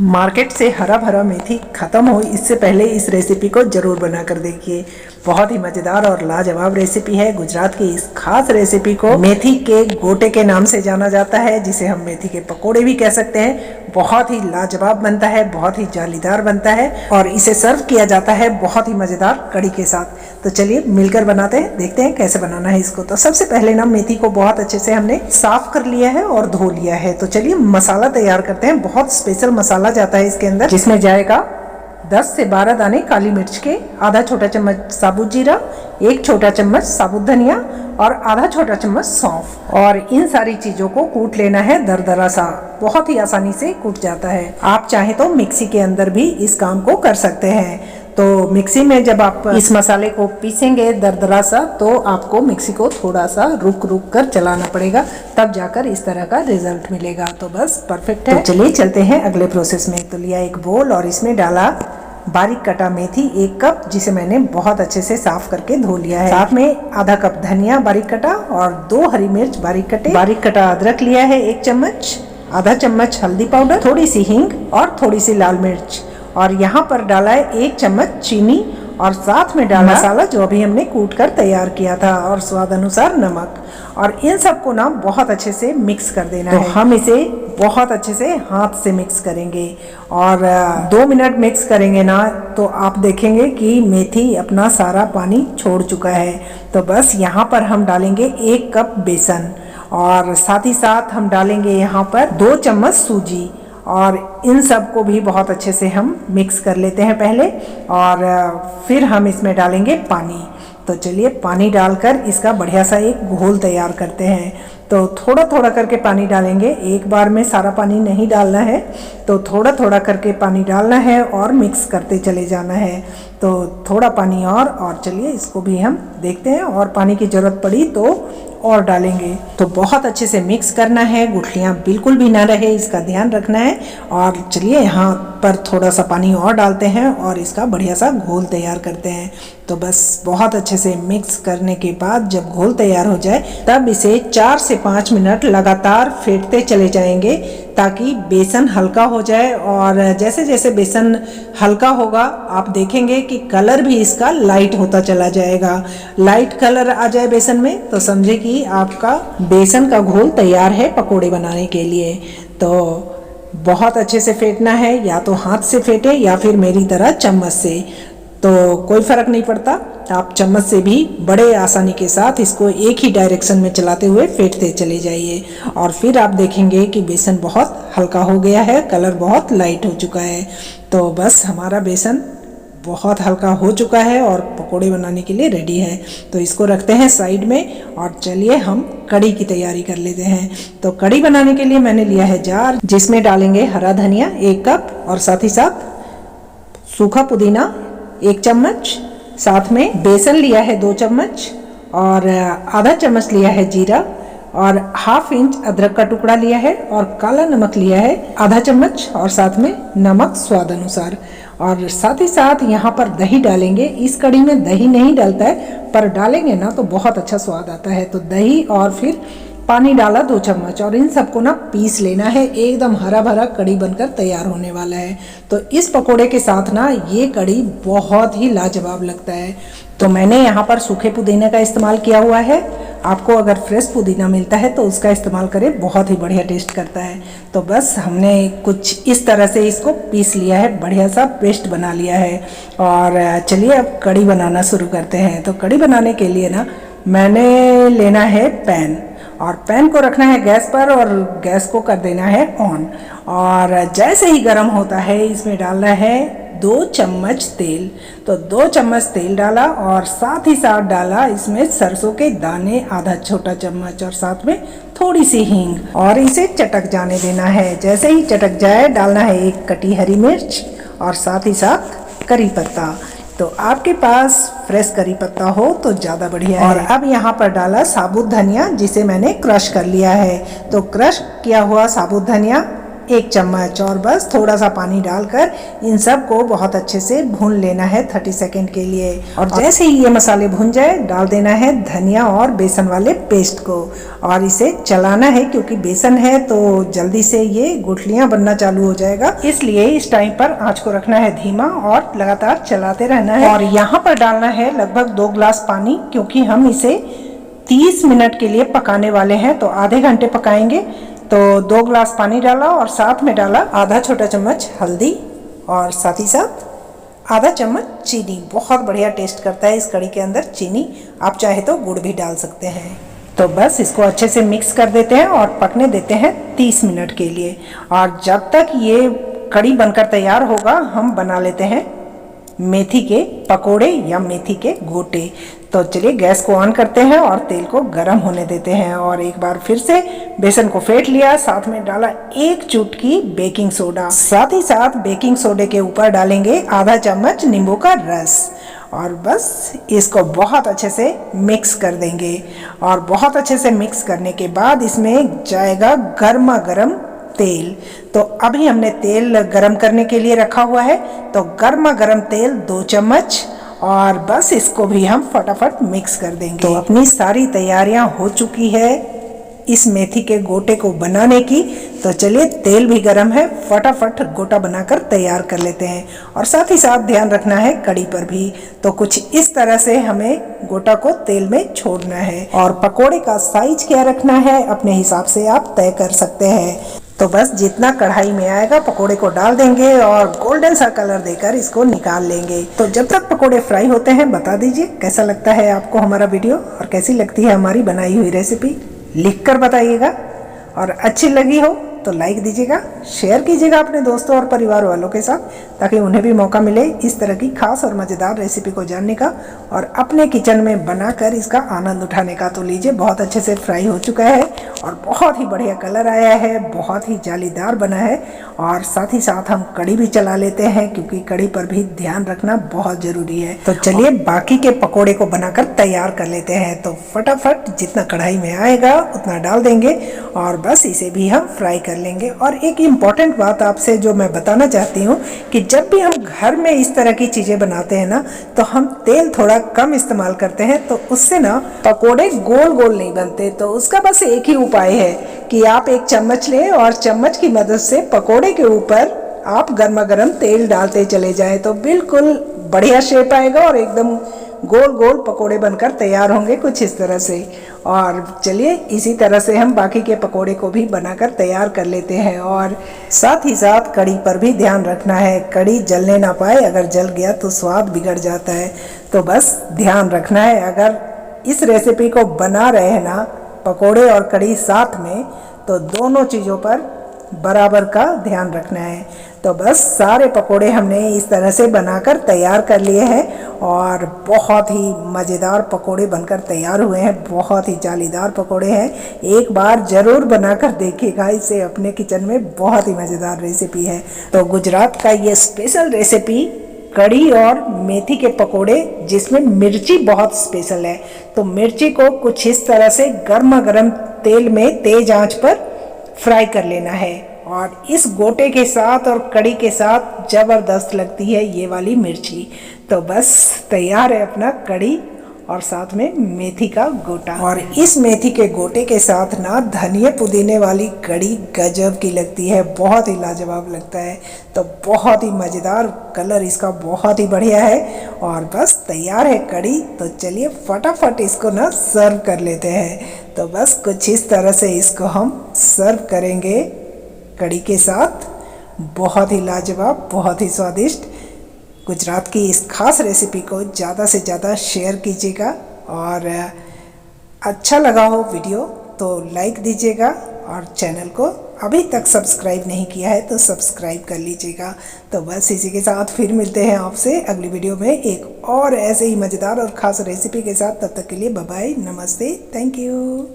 Market से हरा भरा मेथी ख़त्म हो इससे पहले इस रेसिपी को ज़रूर बना कर देखिए। बहुत ही मज़ेदार और लाजवाब रेसिपी है। गुजरात की इस खास रेसिपी को मेथी के गोटे के नाम से जाना जाता है, जिसे हम मेथी के पकोड़े भी कह सकते हैं। बहुत ही लाजवाब बनता है, बहुत ही जालीदार बनता है और इसे सर्व किया जाता है बहुत ही मज़ेदार कड़ी के साथ। तो चलिए मिलकर बनाते हैं, देखते हैं कैसे बनाना है इसको। तो सबसे पहले ना मेथी को बहुत अच्छे से हमने साफ कर लिया है और धो लिया है। तो चलिए मसाला तैयार करते हैं। बहुत स्पेशल मसाला जाता है इसके अंदर, जिसमें जाएगा 10 से 12 दाने काली मिर्च के, आधा छोटा चम्मच साबुत जीरा, 1 छोटा चम्मच साबुत धनिया और आधा छोटा चम्मच सौंफ। और इन सारी चीज़ों को कूट लेना है दरदरा सा, बहुत ही आसानी से कूट जाता है। आप चाहें तो मिक्सी के अंदर भी इस काम को कर सकते हैं। तो मिक्सी में जब आप इस मसाले को पीसेंगे दरदरा सा, तो आपको मिक्सी को थोड़ा सा रुक रुक कर चलाना पड़ेगा, तब जाकर इस तरह का रिजल्ट मिलेगा। तो बस परफेक्ट है। तो चलिए चलते हैं अगले प्रोसेस में। तो लिया एक बोल और इसमें डाला बारीक कटा मेथी 1 कप, जिसे मैंने बहुत अच्छे से साफ करके धो लिया है। साथ में आधा कप धनिया बारीक कटा और 2 हरी मिर्च बारीक कटे। बारीक कटा अदरक लिया है 1 चम्मच, आधा चम्मच हल्दी पाउडर, थोड़ी सी हींग और थोड़ी सी लाल मिर्च। और यहाँ पर डाला है 1 चम्मच चीनी और साथ में डाला मसाला जो अभी हमने कूट कर तैयार किया था और स्वाद अनुसार नमक। और इन सबको ना बहुत अच्छे से मिक्स कर देना है। हम इसे बहुत अच्छे से हाथ से मिक्स करेंगे और 2 मिनट मिक्स करेंगे ना, तो आप देखेंगे कि मेथी अपना सारा पानी छोड़ चुका है। तो बस यहाँ पर हम डालेंगे 1 कप बेसन और साथ ही साथ हम डालेंगे यहाँ पर 2 चम्मच सूजी। और इन सब को भी बहुत अच्छे से हम मिक्स कर लेते हैं पहले, और फिर हम इसमें डालेंगे पानी। तो चलिए पानी डालकर इसका बढ़िया सा एक घोल तैयार करते हैं। तो थोड़ा थोड़ा करके पानी डालेंगे, एक बार में सारा पानी नहीं डालना है। तो थोड़ा थोड़ा करके पानी डालना है और मिक्स करते चले जाना है। तो थोड़ा पानी और चलिए इसको भी हम देखते हैं, और पानी की ज़रूरत पड़ी तो और डालेंगे। तो बहुत अच्छे से मिक्स करना है, गुठलियाँ बिल्कुल भी ना रहे, इसका ध्यान रखना है। और चलिए यहाँ पर थोड़ा सा पानी और डालते हैं और इसका बढ़िया सा घोल तैयार करते हैं। तो बस बहुत अच्छे से मिक्स करने के बाद जब घोल तैयार हो जाए, तब इसे 4 से 5 मिनट लगातार फेंटते चले जाएंगे, ताकि बेसन हल्का हो जाए। और जैसे जैसे बेसन हल्का होगा, आप देखेंगे कि कलर भी इसका लाइट होता चला जाएगा। लाइट कलर आ जाए बेसन में, तो समझे कि आपका बेसन का घोल तैयार है पकोड़े बनाने के लिए। तो बहुत अच्छे से फेंटना है, या तो हाथ से फेंटे या फिर मेरी तरह चम्मच से, तो कोई फ़र्क नहीं पड़ता। आप चम्मच से भी बड़े आसानी के साथ इसको एक ही डायरेक्शन में चलाते हुए फेंटते चले जाइए। और फिर आप देखेंगे कि बेसन बहुत हल्का हो गया है, कलर बहुत लाइट हो चुका है। तो बस हमारा बेसन बहुत हल्का हो चुका है और पकोड़े बनाने के लिए रेडी है। तो इसको रखते हैं साइड में, और चलिए हम कड़ी की तैयारी कर लेते हैं। तो कड़ी बनाने के लिए मैंने लिया है जार, जिसमें डालेंगे हरा धनिया 1 कप और साथ ही साथ सूखा पुदीना 1 चम्मच, साथ में बेसन लिया है 2 चम्मच और आधा चम्मच लिया है जीरा, और ½ इंच अदरक का टुकड़ा लिया है, और काला नमक लिया है आधा चम्मच, और साथ में नमक स्वाद अनुसार। और साथ ही साथ यहाँ पर दही डालेंगे। इस कड़ी में दही नहीं डलता है, पर डालेंगे ना तो बहुत अच्छा स्वाद आता है। तो दही और फिर पानी डाला 2 चम्मच, और इन सबको ना पीस लेना है। एकदम हरा भरा कड़ी बनकर तैयार होने वाला है। तो इस पकोड़े के साथ ना ये कड़ी बहुत ही लाजवाब लगता है। तो मैंने यहाँ पर सूखे पुदीने का इस्तेमाल किया हुआ है। आपको अगर फ्रेश पुदीना मिलता है तो उसका इस्तेमाल करें, बहुत ही बढ़िया टेस्ट करता है। तो बस हमने कुछ इस तरह से इसको पीस लिया है, बढ़िया सा पेस्ट बना लिया है। और चलिए अब कड़ी बनाना शुरू करते हैं। तो कड़ी बनाने के लिए ना मैंने लेना है पैन, और पैन को रखना है गैस पर और गैस को कर देना है ऑन। और जैसे ही गर्म होता है, इसमें डालना है 2 चम्मच तेल। तो 2 चम्मच तेल डाला, और साथ ही साथ डाला इसमें सरसों के दाने आधा छोटा चम्मच, और साथ में थोड़ी सी हींग, और इसे चटक जाने देना है। जैसे ही चटक जाए, डालना है 1 कटी हरी मिर्च और साथ ही साथ करी पत्ता। तो आपके पास फ्रेश करी पत्ता हो तो ज़्यादा बढ़िया है। और अब यहाँ पर डाला साबुत धनिया, जिसे मैंने क्रश कर लिया है। तो क्रश किया हुआ साबुत धनिया 1 चम्मच और बस थोड़ा सा पानी डालकर इन सब को बहुत अच्छे से भून लेना है 30 सेकेंड के लिए। और जैसे ही ये मसाले भून जाए डाल देना है धनिया और बेसन वाले पेस्ट को और इसे चलाना है, क्योंकि बेसन है तो जल्दी से ये गुठलियां बनना चालू हो जाएगा, इसलिए इस टाइम पर आंच को रखना है धीमा और लगातार चलाते रहना है। और यहाँ पर डालना है लगभग 2 गिलास पानी, क्योंकि हम इसे 30 मिनट के लिए पकाने वाले हैं, तो आधे घंटे पकाएंगे। तो 2 गिलास पानी डाला और साथ में डाला आधा छोटा चम्मच हल्दी और साथ ही साथ आधा चम्मच चीनी। बहुत बढ़िया टेस्ट करता है इस कढ़ी के अंदर चीनी, आप चाहे तो गुड़ भी डाल सकते हैं। तो बस इसको अच्छे से मिक्स कर देते हैं और पकने देते हैं 30 मिनट के लिए। और जब तक ये कढ़ी बनकर तैयार होगा हम बना लेते हैं मेथी के पकोड़े या मेथी के गोटे। तो चलिए गैस को ऑन करते हैं और तेल को गर्म होने देते हैं। और एक बार फिर से बेसन को फेंट लिया, साथ में डाला 1 चुटकी बेकिंग सोडा, साथ ही साथ बेकिंग सोडे के ऊपर डालेंगे आधा चम्मच नींबू का रस और बस इसको बहुत अच्छे से मिक्स कर देंगे। और बहुत अच्छे से मिक्स करने के बाद इसमें जाएगा गर्मा गर्म तेल। तो अभी हमने तेल गरम करने के लिए रखा हुआ है, तो गर्मा गर्म तेल 2 चम्मच और बस इसको भी हम फटाफट मिक्स कर देंगे। तो अपनी सारी तैयारियां हो चुकी है इस मेथी के गोटे को बनाने की। तो चलिए तेल भी गरम है, फटाफट गोटा बनाकर तैयार कर लेते हैं। और साथ ही साथ ध्यान रखना है कढ़ी पर भी, तो कुछ इस तरह से हमें गोटा को तेल में छोड़ना है। और पकोड़े का साइज क्या रखना है अपने हिसाब से आप तय कर सकते हैं। तो बस जितना कढ़ाई में आएगा पकोड़े को डाल देंगे और गोल्डन सा कलर देकर इसको निकाल लेंगे। तो जब तक पकोड़े फ्राई होते हैं बता दीजिए कैसा लगता है आपको हमारा वीडियो और कैसी लगती है हमारी बनाई हुई रेसिपी, लिखकर बताइएगा। और अच्छी लगी हो तो लाइक दीजिएगा, शेयर कीजिएगा अपने दोस्तों और परिवार वालों के साथ, ताकि उन्हें भी मौका मिले इस तरह की खास और मज़ेदार रेसिपी को जानने का और अपने किचन में बनाकर इसका आनंद उठाने का। तो लीजिए बहुत अच्छे से फ्राई हो चुका है और बहुत ही बढ़िया कलर आया है, बहुत ही जालीदार बना है। और साथ ही साथ हम कढ़ी भी चला लेते हैं, क्योंकि कढ़ी पर भी ध्यान रखना बहुत ज़रूरी है। तो चलिए बाकी के पकोड़े को बनाकर तैयार कर लेते हैं। तो फटाफट जितना कढ़ाई में आएगा उतना डाल देंगे और बस इसे भी हम फ्राई कर लेंगे। और एक इम्पॉर्टेंट बात आपसे जो मैं बताना चाहती हूँ कि जब भी हम घर में इस तरह की चीज़ें बनाते हैं ना, तो हम तेल थोड़ा कम इस्तेमाल करते हैं, तो उससे ना पकोड़े गोल गोल नहीं बनते। तो उसका बस एक ही उपाय है कि आप 1 चम्मच लें और चम्मच की मदद से पकोड़े के ऊपर आप गर्मा गर्म तेल डालते चले जाएं, तो बिल्कुल बढ़िया शेप आएगा और एकदम गोल गोल पकोड़े बनकर तैयार होंगे कुछ इस तरह से। और चलिए इसी तरह से हम बाकी के पकोड़े को भी बनाकर तैयार कर लेते हैं। और साथ ही साथ कढ़ी पर भी ध्यान रखना है, कढ़ी जलने ना पाए, अगर जल गया तो स्वाद बिगड़ जाता है। तो बस ध्यान रखना है, अगर इस रेसिपी को बना रहे हैं ना पकोड़े और कढ़ी साथ में, तो दोनों चीज़ों पर बराबर का ध्यान रखना है। तो बस सारे पकोड़े हमने इस तरह से बनाकर तैयार कर लिए हैं और बहुत ही मज़ेदार पकोड़े बनकर तैयार हुए हैं, बहुत ही जालीदार पकोड़े हैं। एक बार ज़रूर बनाकर देखिएगा इसे अपने किचन में, बहुत ही मज़ेदार रेसिपी है। तो गुजरात का ये स्पेशल रेसिपी कढ़ी और मेथी के पकोड़े, जिसमें मिर्ची बहुत स्पेशल है। तो मिर्ची को कुछ इस तरह से गर्मा गर्म तेल में तेज आंच पर फ्राई कर लेना है और इस गोटे के साथ और कढ़ी के साथ ज़बरदस्त लगती है ये वाली मिर्ची। तो बस तैयार है अपना कढ़ी और साथ में मेथी का गोटा। और इस मेथी के गोटे के साथ ना धनिया पुदीने वाली कढ़ी गजब की लगती है, बहुत ही लाजवाब लगता है। तो बहुत ही मज़ेदार, कलर इसका बहुत ही बढ़िया है और बस तैयार है कढ़ी। तो चलिए फटाफट इसको ना सर्व कर लेते हैं। तो बस कुछ इस तरह से इसको हम सर्व करेंगे कढ़ी के साथ, बहुत ही लाजवाब, बहुत ही स्वादिष्ट। गुजरात की इस खास रेसिपी को ज़्यादा से ज़्यादा शेयर कीजिएगा और अच्छा लगा हो वीडियो तो लाइक दीजिएगा और चैनल को अभी तक सब्सक्राइब नहीं किया है तो सब्सक्राइब कर लीजिएगा। तो बस इसी के साथ फिर मिलते हैं आपसे अगली वीडियो में एक और ऐसे ही मज़ेदार और ख़ास रेसिपी के साथ। तब तक के लिए बाय बाय, नमस्ते, थैंक यू।